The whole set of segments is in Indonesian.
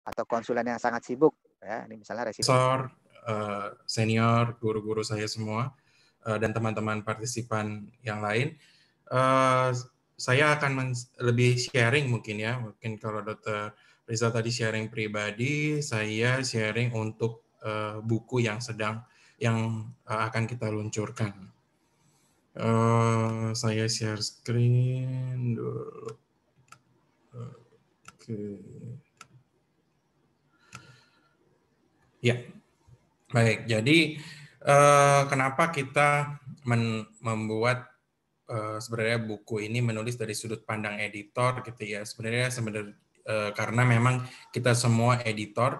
atau konsulen yang sangat sibuk, ya, ini misalnya resiko. Profesor, senior, guru-guru saya semua, dan teman-teman partisipan yang lain, saya akan lebih sharing mungkin ya, mungkin kalau Dr. Rizal tadi sharing pribadi, saya sharing untuk buku yang akan kita luncurkan. Saya share screen dulu. Oke. Ya, baik. Jadi kenapa kita membuat sebenarnya buku ini menulis dari sudut pandang editor gitu ya. Sebenarnya karena memang kita semua editor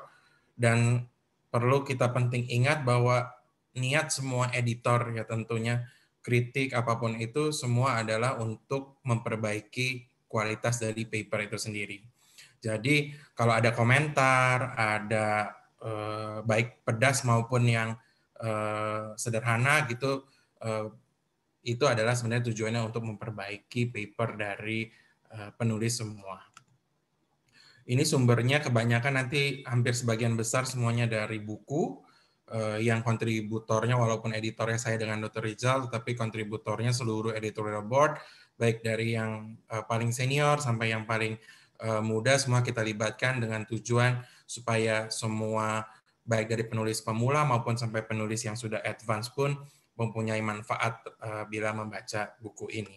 dan perlu kita penting ingat bahwa niat semua editor ya tentunya kritik apapun itu semua adalah untuk memperbaiki kualitas dari paper itu sendiri. Jadi kalau ada komentar, ada baik pedas maupun yang sederhana gitu, itu adalah sebenarnya tujuannya untuk memperbaiki paper dari penulis semua. Ini sumbernya kebanyakan nanti hampir sebagian besar semuanya dari buku, yang kontributornya walaupun editornya saya dengan Dr. Rizal, tetapi kontributornya seluruh editorial board, baik dari yang paling senior sampai yang paling muda, semua kita libatkan dengan tujuan supaya semua baik dari penulis pemula maupun sampai penulis yang sudah advance pun mempunyai manfaat bila membaca buku ini.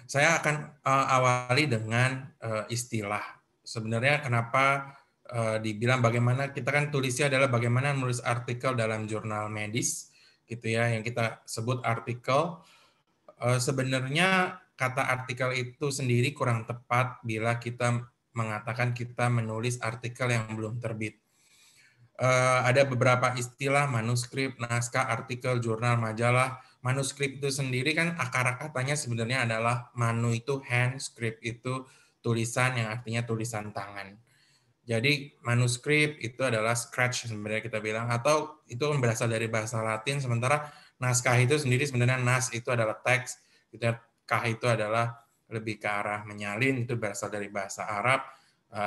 Saya akan awali dengan istilah. Sebenarnya kenapa dibilang bagaimana kita kan tulisnya adalah bagaimana menulis artikel dalam jurnal medis, gitu ya, yang kita sebut artikel. Sebenarnya kata artikel itu sendiri kurang tepat bila kita mengatakan kita menulis artikel yang belum terbit. Ada beberapa istilah manuskrip, naskah, artikel, jurnal, majalah. Manuskrip itu sendiri kan akar katanya sebenarnya adalah manu itu hand, script itu tulisan yang artinya tulisan tangan. Jadi manuskrip itu adalah scratch sebenarnya kita bilang, atau itu berasal dari bahasa Latin, sementara naskah itu sendiri sebenarnya nas itu adalah teks, kah itu adalah lebih ke arah menyalin, itu berasal dari bahasa Arab,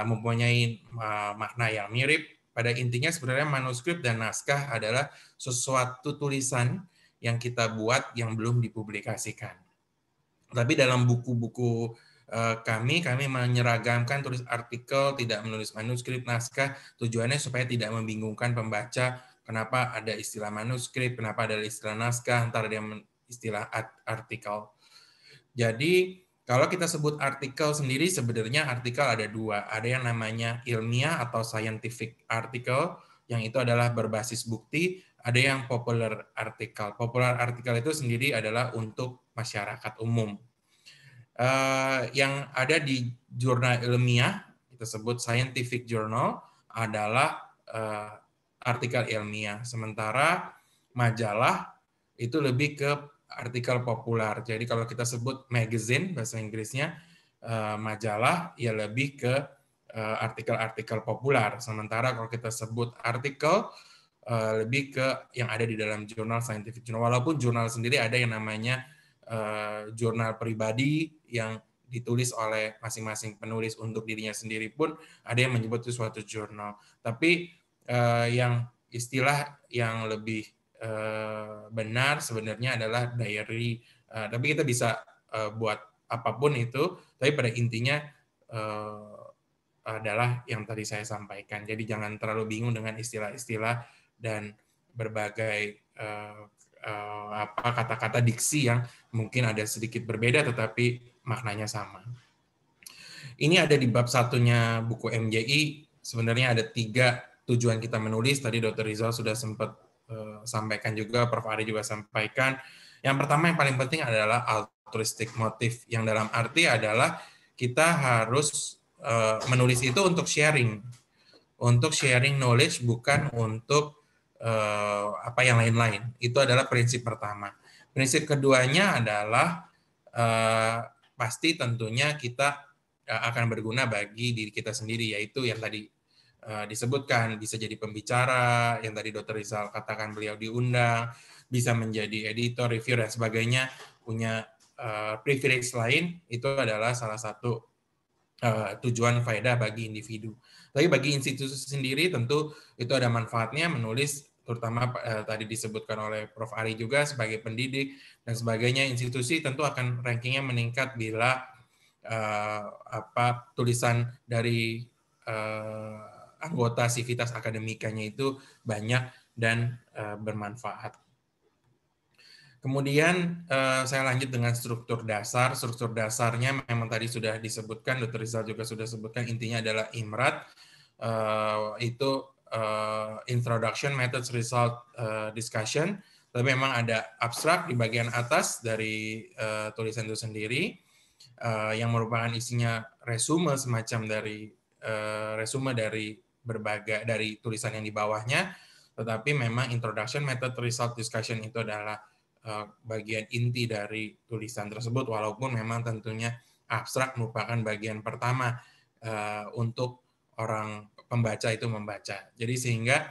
mempunyai makna yang mirip. Pada intinya sebenarnya manuskrip dan naskah adalah sesuatu tulisan yang kita buat yang belum dipublikasikan. Tapi dalam buku-buku kami menyeragamkan tulis artikel, tidak menulis manuskrip, naskah, tujuannya supaya tidak membingungkan pembaca, kenapa ada istilah manuskrip, kenapa ada istilah naskah, antara dia istilah artikel. Jadi kalau kita sebut artikel sendiri, sebenarnya artikel ada dua. Ada yang namanya ilmiah atau scientific article, yang itu adalah berbasis bukti. Ada yang popular article. Popular article itu sendiri adalah untuk masyarakat umum. Yang ada di jurnal ilmiah, kita sebut scientific journal, adalah artikel ilmiah. Sementara majalah itu lebih ke artikel populer. Jadi kalau kita sebut magazine, bahasa Inggrisnya, majalah, ya lebih ke artikel-artikel populer. Sementara kalau kita sebut artikel, lebih ke yang ada di dalam jurnal scientific journal. Walaupun jurnal sendiri ada yang namanya jurnal pribadi yang ditulis oleh masing-masing penulis untuk dirinya sendiri pun ada yang menyebut itu suatu jurnal. Tapi yang istilah yang lebih benar sebenarnya adalah diary. Tapi kita bisa buat apapun itu, tapi pada intinya adalah yang tadi saya sampaikan. Jadi jangan terlalu bingung dengan istilah-istilah dan berbagai kata-kata diksi yang mungkin ada sedikit berbeda tetapi maknanya sama. Ini ada di bab satunya buku MJI. Sebenarnya ada 3 tujuan kita menulis. Tadi Dr. Rizal sudah sempat sampaikan juga, Prof. Ari juga sampaikan. Yang pertama yang paling penting adalah altruistic motive, yang dalam arti adalah kita harus menulis itu untuk sharing knowledge, bukan untuk apa yang lain-lain. Itu adalah prinsip pertama. Prinsip keduanya adalah pasti tentunya kita akan berguna bagi diri kita sendiri, yaitu yang tadi disebutkan, bisa jadi pembicara, yang tadi Dr. Rizal katakan beliau diundang, bisa menjadi editor, review, dan sebagainya, punya privilege lain, itu adalah salah satu tujuan faedah bagi individu. Tapi bagi institusi sendiri tentu itu ada manfaatnya menulis, terutama tadi disebutkan oleh Prof. Ari juga sebagai pendidik dan sebagainya. Institusi tentu akan rankingnya meningkat bila tulisan dari anggota sivitas akademikanya itu banyak dan bermanfaat. Kemudian saya lanjut dengan struktur dasar. Struktur dasarnya memang tadi sudah disebutkan, Dr. Rizal juga sudah sebutkan, intinya adalah IMRAD, itu Introduction, Methods, Result, Discussion. Tapi memang ada abstrak di bagian atas dari tulisan itu sendiri, yang merupakan isinya resume semacam dari berbagai dari tulisan yang di bawahnya. Tetapi memang Introduction, Method, Result, Discussion itu adalah bagian inti dari tulisan tersebut, walaupun memang tentunya abstrak merupakan bagian pertama untuk orang pembaca itu membaca. Jadi sehingga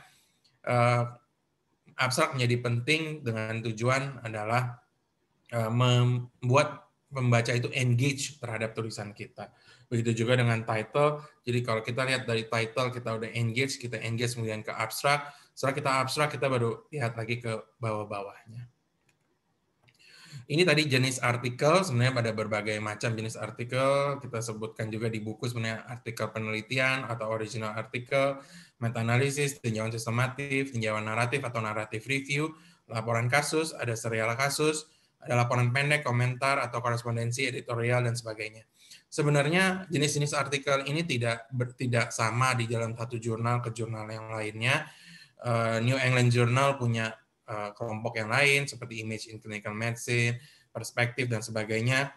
abstrak menjadi penting dengan tujuan adalah membuat pembaca itu engage terhadap tulisan kita. Begitu juga dengan title. Jadi kalau kita lihat dari title kita udah engage, kita engage kemudian ke abstrak. Setelah kita abstrak, kita baru lihat lagi ke bawah-bawahnya. Ini tadi jenis artikel, sebenarnya ada berbagai macam jenis artikel, kita sebutkan juga di buku sebenarnya artikel penelitian atau original artikel, meta-analisis, tinjauan sistematif, tinjauan naratif atau naratif review, laporan kasus, ada serial kasus, ada laporan pendek, komentar atau korespondensi, editorial, dan sebagainya. Sebenarnya jenis-jenis artikel ini tidak sama di dalam satu jurnal ke jurnal yang lainnya. New England Journal punya kelompok yang lain seperti Image in Clinical Medicine, Perspektif dan sebagainya.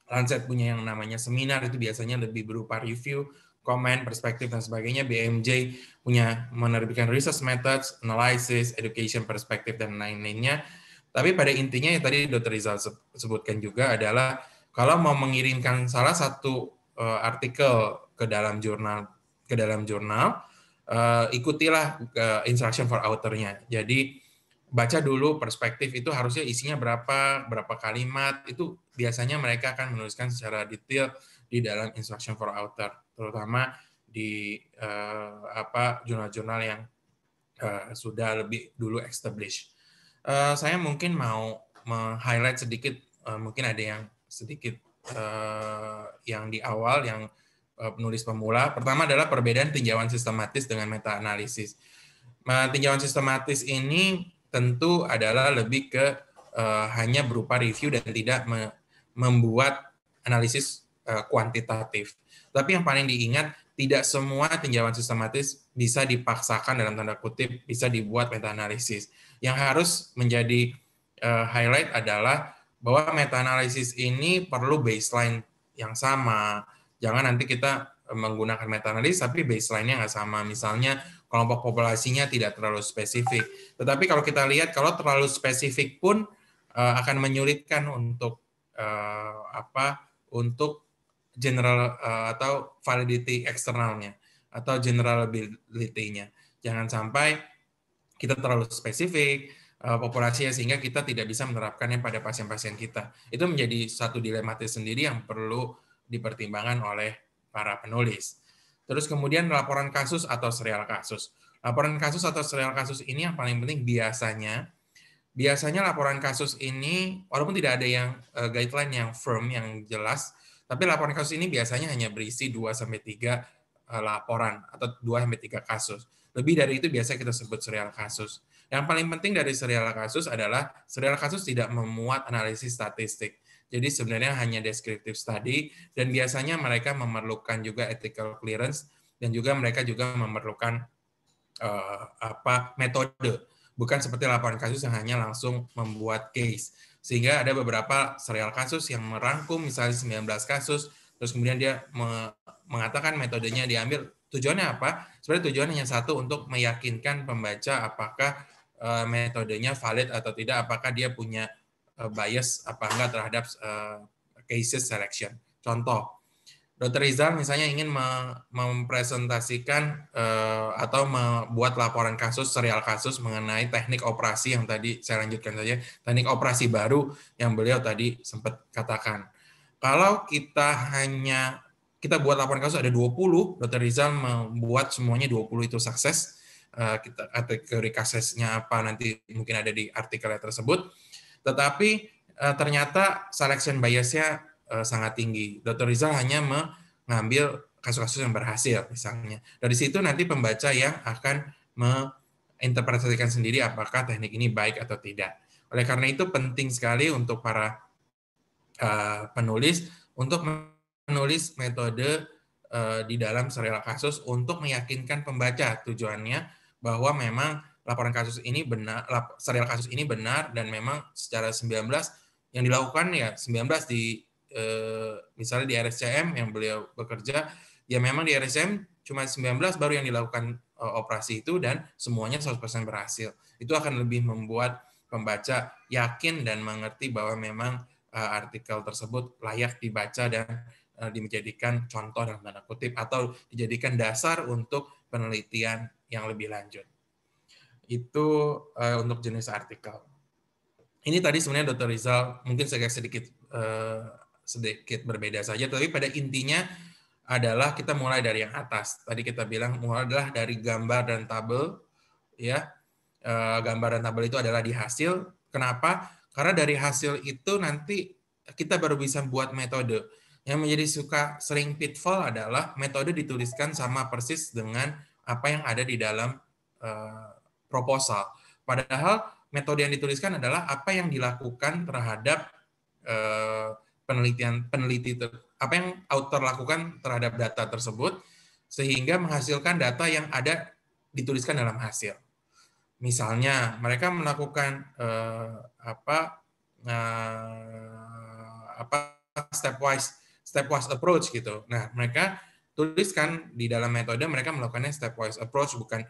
Lancet punya yang namanya seminar, itu biasanya lebih berupa review, komen, perspektif dan sebagainya. BMJ punya menerbitkan research methods, analysis, education, perspektif dan lain-lainnya. Tapi pada intinya yang tadi Dr. Rizal sebutkan juga adalah kalau mau mengirimkan salah satu artikel ke dalam jurnal, ikutilah instruction for author-nya. Jadi baca dulu perspektif itu harusnya isinya berapa kalimat, itu biasanya mereka akan menuliskan secara detail di dalam instruction for author, terutama di jurnal-jurnal yang sudah lebih dulu established. Saya mungkin mau highlight sedikit, mungkin ada yang sedikit yang di awal yang penulis pemula. Pertama adalah perbedaan tinjauan sistematis dengan meta-analisis. Tinjauan sistematis ini tentu adalah lebih ke hanya berupa review dan tidak membuat analisis kuantitatif. Tapi yang paling diingat, tidak semua tinjauan sistematis bisa dipaksakan dalam tanda kutip bisa dibuat meta-analisis. Yang harus menjadi highlight adalah bahwa meta-analisis ini perlu baseline yang sama. Jangan nanti kita menggunakan meta-analisis tapi baseline-nya nggak sama. Misalnya kelompok populasinya tidak terlalu spesifik. Tetapi kalau kita lihat, kalau terlalu spesifik pun akan menyulitkan untuk untuk general atau validity eksternalnya atau generability-nya. Jangan sampai kita terlalu spesifik populasinya sehingga kita tidak bisa menerapkannya pada pasien-pasien kita. Itu menjadi satu dilematis sendiri yang perlu dipertimbangkan oleh para penulis. Terus kemudian laporan kasus atau serial kasus. Laporan kasus atau serial kasus ini yang paling penting biasanya laporan kasus ini, walaupun tidak ada yang guideline yang firm, yang jelas, tapi laporan kasus ini biasanya hanya berisi 2-3 laporan atau 2-3 kasus. Lebih dari itu biasanya kita sebut serial kasus. Yang paling penting dari serial kasus adalah serial kasus tidak memuat analisis statistik. Jadi sebenarnya hanya descriptive study dan biasanya mereka memerlukan juga ethical clearance dan juga mereka juga memerlukan metode. Bukan seperti laporan kasus yang hanya langsung membuat case. Sehingga ada beberapa serial kasus yang merangkum misalnya 19 kasus, terus kemudian dia mengatakan metodenya diambil. Tujuannya apa? Sebenarnya tujuannya hanya satu, untuk meyakinkan pembaca apakah metodenya valid atau tidak, apakah dia punya bias apa enggak terhadap cases selection. Contoh, Dr. Rizal misalnya ingin mempresentasikan atau membuat laporan kasus, serial kasus mengenai teknik operasi yang tadi saya lanjutkan saja, teknik operasi baru yang beliau tadi sempat katakan. Kalau kita hanya kita buat laporan kasus ada 20, Dr. Rizal membuat semuanya 20 itu sukses. Kita kategori kasusnya apa nanti mungkin ada di artikelnya tersebut. Tetapi ternyata selection bias-nya sangat tinggi. Dr. Rizal hanya mengambil kasus-kasus yang berhasil misalnya. Dari situ nanti pembaca yang akan menginterpretasikan sendiri apakah teknik ini baik atau tidak. Oleh karena itu penting sekali untuk para penulis untuk menulis metode di dalam serial kasus untuk meyakinkan pembaca tujuannya bahwa memang laporan kasus ini benar, serial kasus ini benar dan memang secara 19 yang dilakukan ya 19 di misalnya di RSCM yang beliau bekerja, ya memang di RSCM cuma 19 baru yang dilakukan operasi itu dan semuanya 100% berhasil. Itu akan lebih membuat pembaca yakin dan mengerti bahwa memang artikel tersebut layak dibaca dan dijadikan contoh dalam tanda kutip atau dijadikan dasar untuk penelitian yang lebih lanjut. Itu untuk jenis artikel. Ini tadi sebenarnya Dr. Rizal mungkin sedikit berbeda saja, tapi pada intinya adalah kita mulai dari yang atas. Tadi kita bilang mulai adalah dari gambar dan tabel, ya. Gambar dan tabel itu adalah di hasil. Kenapa? Karena dari hasil itu nanti kita baru bisa buat metode. Yang menjadi sering pitfall adalah metode dituliskan sama persis dengan apa yang ada di dalam proposal. Padahal metode yang dituliskan adalah apa yang dilakukan terhadap peneliti, apa yang author lakukan terhadap data tersebut, sehingga menghasilkan data yang ada dituliskan dalam hasil. Misalnya mereka melakukan stepwise approach gitu. Nah, mereka tuliskan di dalam metode mereka melakukannya stepwise approach, bukan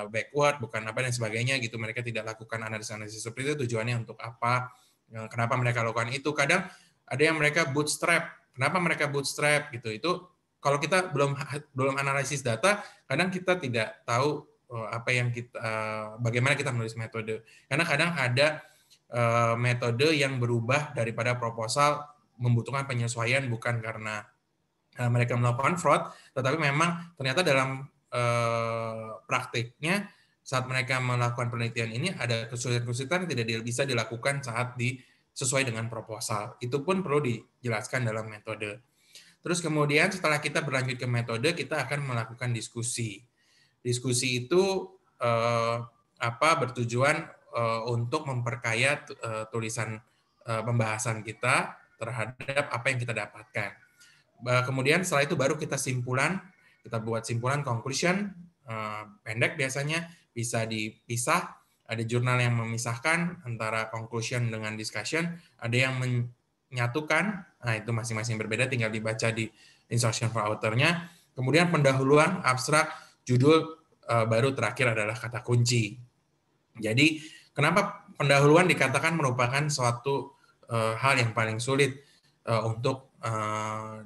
backward, bukan apa dan sebagainya gitu. Mereka tidak lakukan analisis seperti itu. Tujuannya untuk apa? Kenapa mereka lakukan itu? Kadang ada yang mereka bootstrap. Kenapa mereka bootstrap gitu? Itu kalau kita belum analisis data, kadang kita tidak tahu apa yang bagaimana kita menulis metode. Karena kadang ada metode yang berubah daripada proposal, membutuhkan penyesuaian bukan karena mereka melakukan fraud, tetapi memang ternyata dalam praktiknya saat mereka melakukan penelitian ini ada kesulitan-kesulitan yang tidak bisa dilakukan saat sesuai dengan proposal. Itu pun perlu dijelaskan dalam metode. Terus kemudian setelah kita berlanjut ke metode, kita akan melakukan diskusi. Diskusi itu bertujuan untuk memperkaya tulisan pembahasan kita terhadap apa yang kita dapatkan. Kemudian setelah itu baru kita buat simpulan conclusion, pendek biasanya, bisa dipisah. Ada jurnal yang memisahkan antara conclusion dengan discussion, ada yang menyatukan, nah itu masing-masing berbeda, tinggal dibaca di instruction for author-nya. Kemudian pendahuluan, abstrak, judul, baru terakhir adalah kata kunci. Jadi kenapa pendahuluan dikatakan merupakan suatu hal yang paling sulit untuk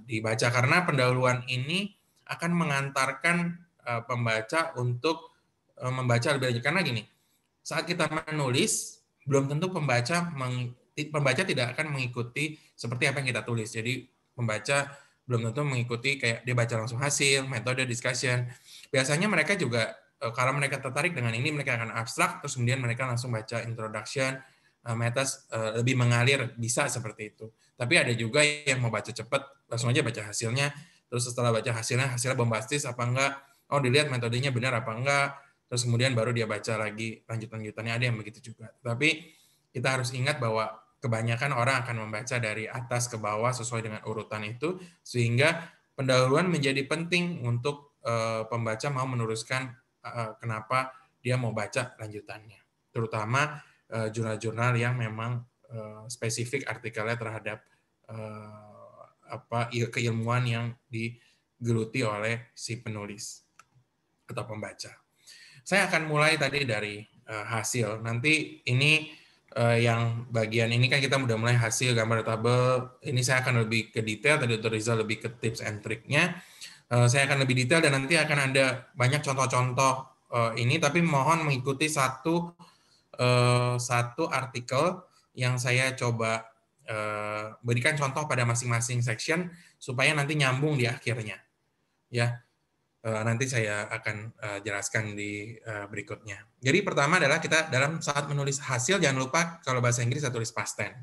dibaca, karena pendahuluan ini akan mengantarkan pembaca untuk membaca lebih lanjut. Karena gini, saat kita menulis belum tentu pembaca tidak akan mengikuti seperti apa yang kita tulis. Jadi pembaca belum tentu mengikuti kayak dia baca langsung hasil, metode, discussion. Biasanya mereka juga kalau mereka tertarik dengan ini, mereka akan abstrak, terus kemudian mereka langsung baca introduction, metas, lebih mengalir, bisa seperti itu. Tapi ada juga yang mau baca cepat, langsung aja baca hasilnya, terus setelah baca hasilnya bombastis apa enggak, oh dilihat metodenya benar apa enggak, terus kemudian baru dia baca lagi lanjutannya, ada yang begitu juga. Tapi kita harus ingat bahwa kebanyakan orang akan membaca dari atas ke bawah sesuai dengan urutan itu, sehingga pendahuluan menjadi penting untuk pembaca mau meneruskan kenapa dia mau baca lanjutannya. Terutama jurnal-jurnal yang memang spesifik artikelnya terhadap keilmuan yang digeluti oleh si penulis atau pembaca. Saya akan mulai tadi dari hasil. Nanti ini yang bagian ini kan kita udah mulai hasil, gambar, tabel. Ini saya akan lebih ke detail, tadi Dr. Rizal lebih ke tips and triknya. Saya akan lebih detail dan nanti akan ada banyak contoh-contoh ini, tapi mohon mengikuti satu artikel yang saya coba berikan contoh pada masing-masing section supaya nanti nyambung di akhirnya. Ya, nanti saya akan jelaskan di berikutnya. Jadi pertama adalah kita dalam saat menulis hasil jangan lupa kalau bahasa Inggris saya tulis past tense.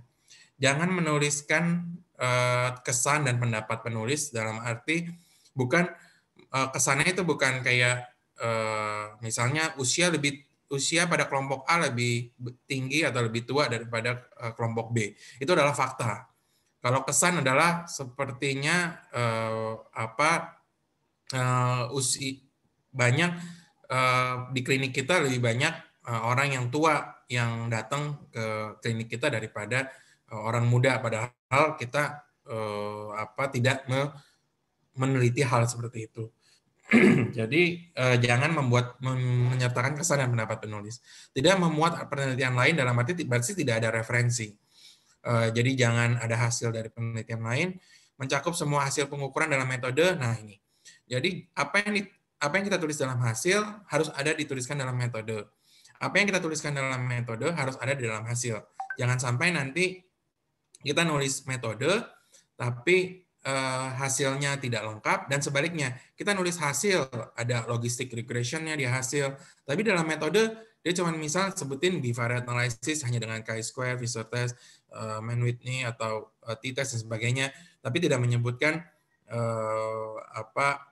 Jangan menuliskan kesan dan pendapat penulis dalam arti bukan kesannya itu bukan kayak misalnya usia pada kelompok A lebih tinggi atau lebih tua daripada kelompok B. Itu adalah fakta. Kalau kesan adalah sepertinya banyak di klinik kita lebih banyak orang yang tua yang datang ke klinik kita daripada orang muda. Padahal kita tidak meneliti hal seperti itu. Jadi jangan menyertakan kesan dan pendapat penulis. Tidak memuat penelitian lain dalam arti berarti tidak ada referensi. Jadi jangan ada hasil dari penelitian lain. Mencakup semua hasil pengukuran dalam metode. Nah ini. Jadi apa yang kita tulis dalam hasil harus ada dituliskan dalam metode. Apa yang kita tuliskan dalam metode harus ada di dalam hasil. Jangan sampai nanti kita nulis metode tapi hasilnya tidak lengkap, dan sebaliknya kita nulis hasil ada logistic regression-nya di hasil, tapi dalam metode dia cuma misal sebutin bivariate analysis hanya dengan chi-square, Fisher test, Mann-Whitney atau t-test dan sebagainya, tapi tidak menyebutkan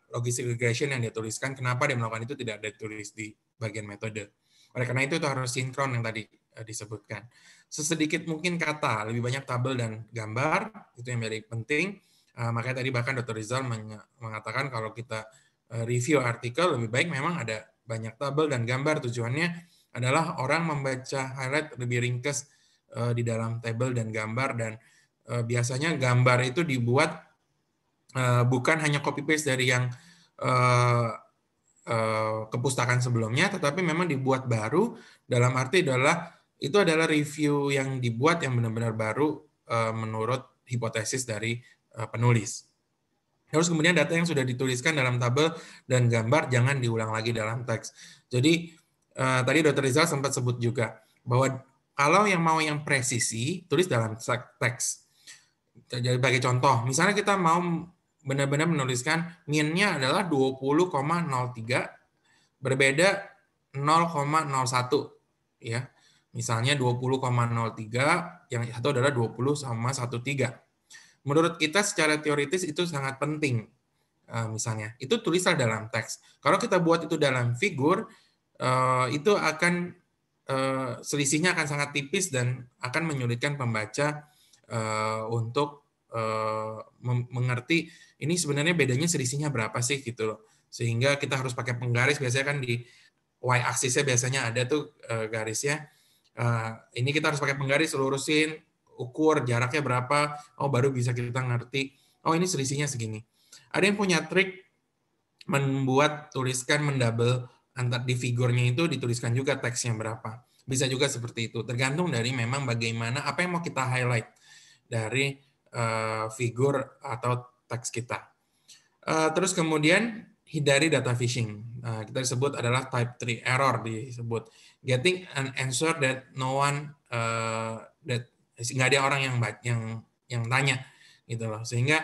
logistic regression yang dia tuliskan, kenapa dia melakukan itu tidak ada ditulis di bagian metode. Oleh karena itu harus sinkron yang tadi disebutkan. Sesedikit mungkin kata, lebih banyak tabel dan gambar, itu yang menjadi penting. Makanya tadi bahkan Dr. Rizal mengatakan kalau kita review artikel lebih baik memang ada banyak tabel dan gambar. Tujuannya adalah orang membaca highlight lebih ringkas di dalam tabel dan gambar, dan biasanya gambar itu dibuat bukan hanya copy paste dari yang kepustakaan sebelumnya, tetapi memang dibuat baru dalam arti itu adalah review yang dibuat yang benar-benar baru menurut hipotesis dari penulis. Terus kemudian data yang sudah dituliskan dalam tabel dan gambar jangan diulang lagi dalam teks. Jadi tadi Dr. Rizal sempat sebut juga bahwa kalau yang mau yang presisi tulis dalam teks. Jadi bagi contoh, misalnya kita mau benar-benar menuliskan min-nya adalah 20,03 berbeda 0,01 ya. Misalnya 20,03 yang satu adalah 20,13. Menurut kita secara teoritis itu sangat penting, misalnya. Itu tulislah dalam teks. Kalau kita buat itu dalam figur, itu akan selisihnya akan sangat tipis dan akan menyulitkan pembaca untuk mengerti ini sebenarnya bedanya selisihnya berapa sih gitu loh. Sehingga kita harus pakai penggaris, biasanya kan di y-axisnya biasanya ada tuh garisnya. Ini kita harus pakai penggaris, lurusin, ukur jaraknya berapa, baru bisa kita ngerti, ini selisihnya segini. Ada yang punya trik membuat tuliskan mendouble antar di figurnya itu dituliskan juga teksnya berapa. Bisa juga seperti itu, tergantung dari memang bagaimana apa yang mau kita highlight dari figur atau teks kita. Terus kemudian hindari data fishing. Kita disebut adalah type 3 error, disebut getting an answer that no one nggak ada orang yang tanya gitu loh, sehingga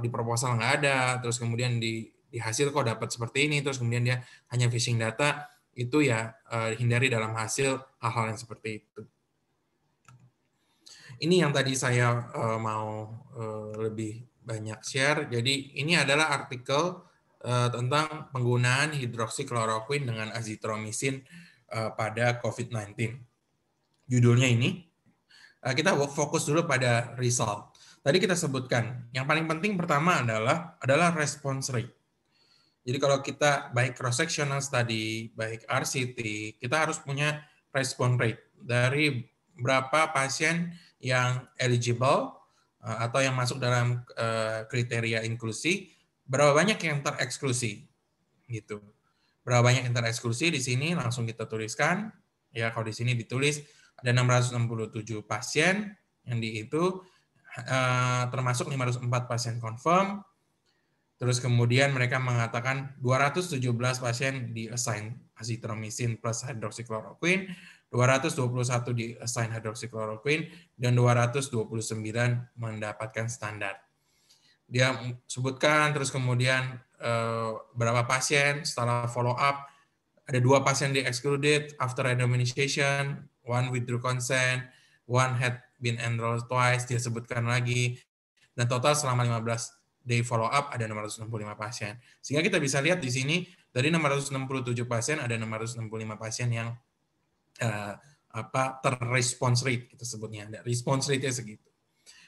di proposal nggak ada, terus kemudian di hasil kok dapat seperti ini, terus kemudian dia hanya phishing data, itu ya hindari dalam hasil hal-hal yang seperti itu. Ini yang tadi saya mau lebih banyak share. Jadi ini adalah artikel tentang penggunaan hidroksikloroquine dengan azitromisin pada COVID-19. Judulnya ini. Kita fokus dulu pada result. Tadi kita sebutkan, yang paling penting pertama adalah response rate. Jadi kalau kita baik cross-sectional study, baik RCT, kita harus punya response rate dari berapa pasien yang eligible atau yang masuk dalam kriteria inklusi, berapa banyak yang tereksklusi, gitu. Berapa banyak yang tereksklusi di sini langsung kita tuliskan. Ya, kalau di sini ditulis ada 667 pasien yang termasuk 504 pasien confirm. Terus kemudian mereka mengatakan 217 pasien di-assign azithromycin plus hydroxychloroquine, 221 di-assign hydroxychloroquine, dan 229 mendapatkan standar. Dia sebutkan terus kemudian berapa pasien setelah follow up, ada 2 pasien di-excluded after randomization, 1 withdrew consent, 1 had been enrolled twice, dia sebutkan lagi, dan total selama 15 day follow up ada 665 pasien. Sehingga kita bisa lihat di sini dari 667 pasien ada 665 pasien yang ter-response rate kita sebutnya. Ada response rate-nya segitu.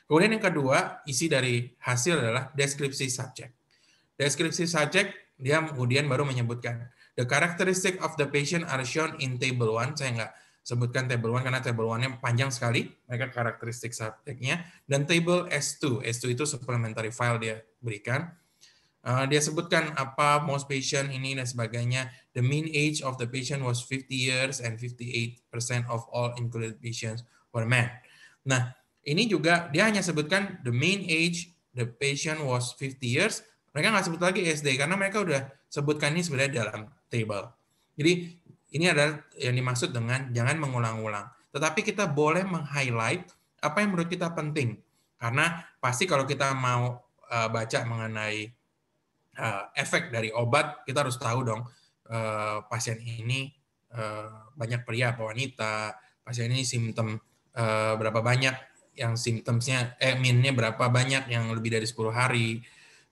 Kemudian yang kedua, isi dari hasil adalah deskripsi subjek. Deskripsi subjek dia kemudian baru menyebutkan the characteristic of the patient are shown in table 1. Saya nggak sebutkan table 1 karena table 1-nya panjang sekali, mereka karakteristik subjeknya, dan table S2. S2 itu supplementary file dia berikan. Dia sebutkan apa most patient ini dan sebagainya. The mean age of the patient was 50 years and 58% of all included patients were men. Nah, ini juga dia hanya sebutkan the mean age the patient was 50 years. Mereka nggak sebut lagi SD karena mereka udah sebutkan ini sebenarnya dalam table. Jadi ini adalah yang dimaksud dengan jangan mengulang-ulang. Tetapi kita boleh meng-highlight apa yang menurut kita penting. Karena pasti kalau kita mau baca mengenai efek dari obat, kita harus tahu dong pasien ini banyak pria atau wanita, pasien ini simptom berapa banyak yang simptomnya, mean-nya berapa banyak yang lebih dari 10 hari,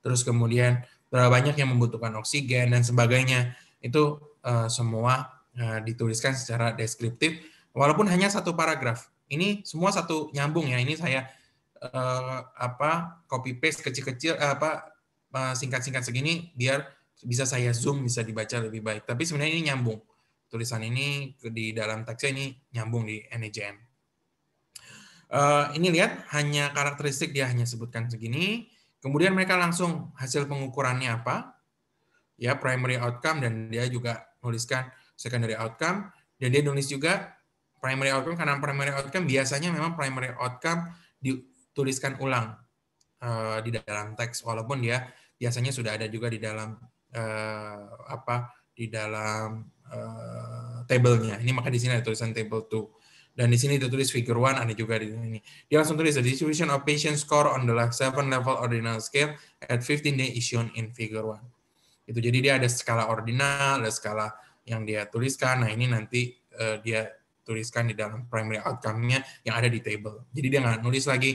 terus kemudian berapa banyak yang membutuhkan oksigen dan sebagainya. Itu semua dituliskan secara deskriptif, walaupun hanya satu paragraf. Ini semua satu nyambung ya. Ini saya copy paste kecil-kecil singkat-singkat segini biar bisa saya zoom, bisa dibaca lebih baik. Tapi sebenarnya ini nyambung. Tulisan ini di dalam teksnya ini nyambung di NEJM. Ini lihat hanya karakteristik dia hanya sebutkan segini. Kemudian mereka langsung hasil pengukurannya apa? Ya, primary outcome, dan dia juga nuliskan secondary outcome, dan dia nulis juga primary outcome karena primary outcome biasanya memang primary outcome dituliskan ulang di dalam teks, walaupun dia biasanya sudah ada juga di dalam di dalam tabelnya. Ini maka di sini ada tulisan table 2. Dan di sini ditulis figure 1, ada juga di sini. Dia langsung tulis the distribution of patient score on the 7-level ordinal scale at 15 day is shown in figure 1. Itu jadi dia ada skala ordinal, ada skala yang dia tuliskan. Nah, ini nanti dia tuliskan di dalam primary outcome-nya yang ada di table. Jadi dia nggak nulis lagi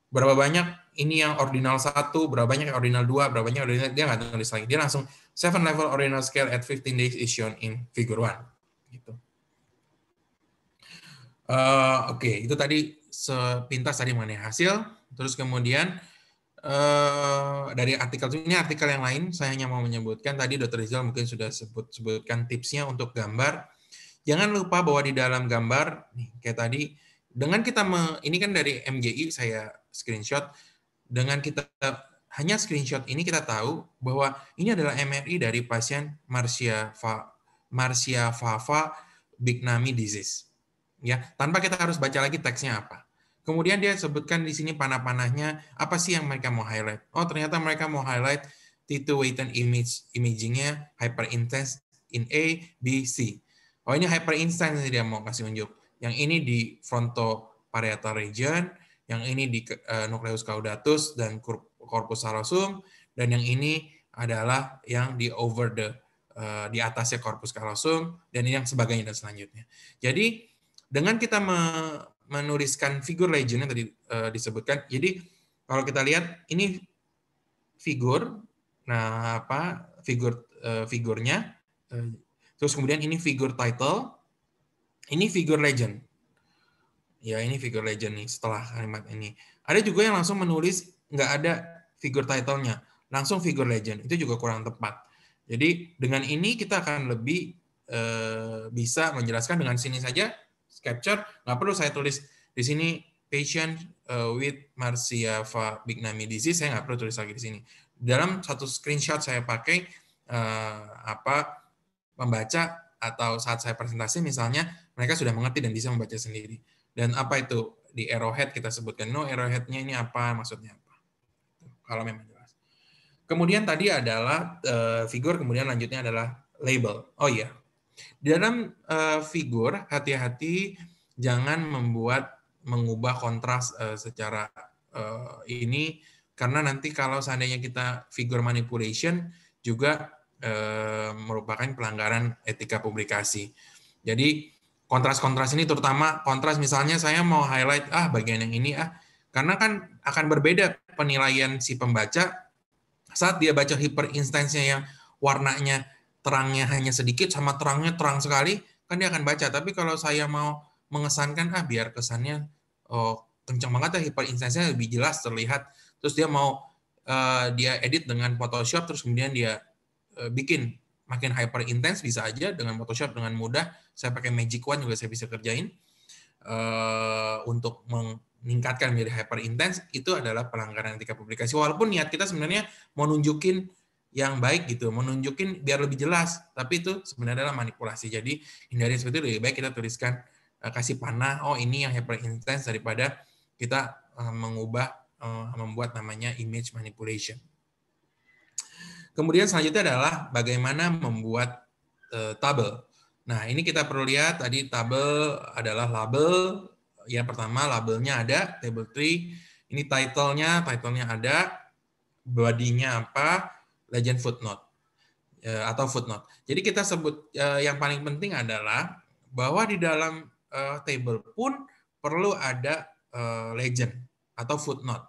berapa banyak ini yang ordinal 1, berapa banyak yang ordinal 2, berapa banyak ordinal, dia nggak tulis lagi. Dia langsung 7-level ordinal scale at 15 days is shown in figure 1. Gitu. Oke, itu tadi sepintas tadi mengenai hasil. Terus kemudian dari artikel ini, artikel yang lain saya hanya mau menyebutkan tadi Dr. Rizal mungkin sudah sebutkan tipsnya untuk gambar. Jangan lupa bahwa di dalam gambar nih kayak tadi dengan kita ini kan dari MGI saya screenshot, dengan kita hanya screenshot ini kita tahu bahwa ini adalah MRI dari pasien Marcia Fava Bignami disease. Ya, tanpa kita harus baca lagi teksnya apa. Kemudian dia sebutkan di sini panah-panahnya, apa sih yang mereka mau highlight? Oh, ternyata mereka mau highlight T2 Wheaton imaging-nya hyperintense in A, B, C. Oh, ini hyperintense yang dia mau kasih unjuk. Yang ini di frontoparietal region, yang ini di nucleus caudatus dan corpus callosum, dan yang ini adalah yang di over di atasnya corpus callosum, dan ini yang sebagainya dan selanjutnya. Jadi, dengan kita menuliskan figure legend yang tadi disebutkan, jadi kalau kita lihat ini figur, nah figurnya, terus kemudian ini figure title, ini figure legend, ya ini figure legend nih setelah kalimat ini. Ada juga yang langsung menulis nggak ada figure title-nya, langsung figure legend, itu juga kurang tepat. Jadi dengan ini kita akan lebih bisa menjelaskan dengan sini saja. Capture, nggak perlu saya tulis di sini patient with Marcia Bignami disease, saya nggak perlu tulis lagi di sini. Dalam satu screenshot saya pakai membaca atau saat saya presentasi misalnya mereka sudah mengerti dan bisa membaca sendiri. Dan apa itu di arrowhead kita sebutkan, no arrowhead-nya ini apa, maksudnya apa. Kalau memang jelas. Kemudian tadi adalah figur, kemudian lanjutnya adalah label. Oh iya, di dalam figur hati-hati jangan mengubah kontras secara ini, karena nanti kalau seandainya kita figure manipulation juga merupakan pelanggaran etika publikasi. Jadi kontras-kontras ini, terutama kontras misalnya saya mau highlight bagian yang ini karena kan akan berbeda penilaian si pembaca saat dia baca hyperinstance-nya yang warnanya terangnya hanya sedikit sama terangnya terang sekali, kan dia akan baca. Tapi kalau saya mau mengesankan biar kesannya kencang banget hyperinstance-nya lebih jelas terlihat, terus dia mau dia edit dengan Photoshop, terus kemudian dia bikin makin hyper intense, bisa aja dengan Photoshop dengan mudah. Saya pakai Magic Wand juga saya bisa kerjain untuk meningkatkan menjadi hyper intense. Itu adalah pelanggaran etika publikasi, walaupun niat kita sebenarnya mau nunjukin yang baik gitu, mau nunjukin biar lebih jelas, tapi itu sebenarnya adalah manipulasi. Jadi hindari seperti itu. Lebih baik kita tuliskan, kasih panah, ini yang hyper intense, daripada kita membuat namanya image manipulation. Kemudian selanjutnya adalah bagaimana membuat tabel. Nah, ini kita perlu lihat tadi tabel adalah label. Yang pertama labelnya ada, table tree. Ini title-nya ada, body-nya apa, legend footnote atau footnote. Jadi kita sebut yang paling penting adalah bahwa di dalam table pun perlu ada legend atau footnote.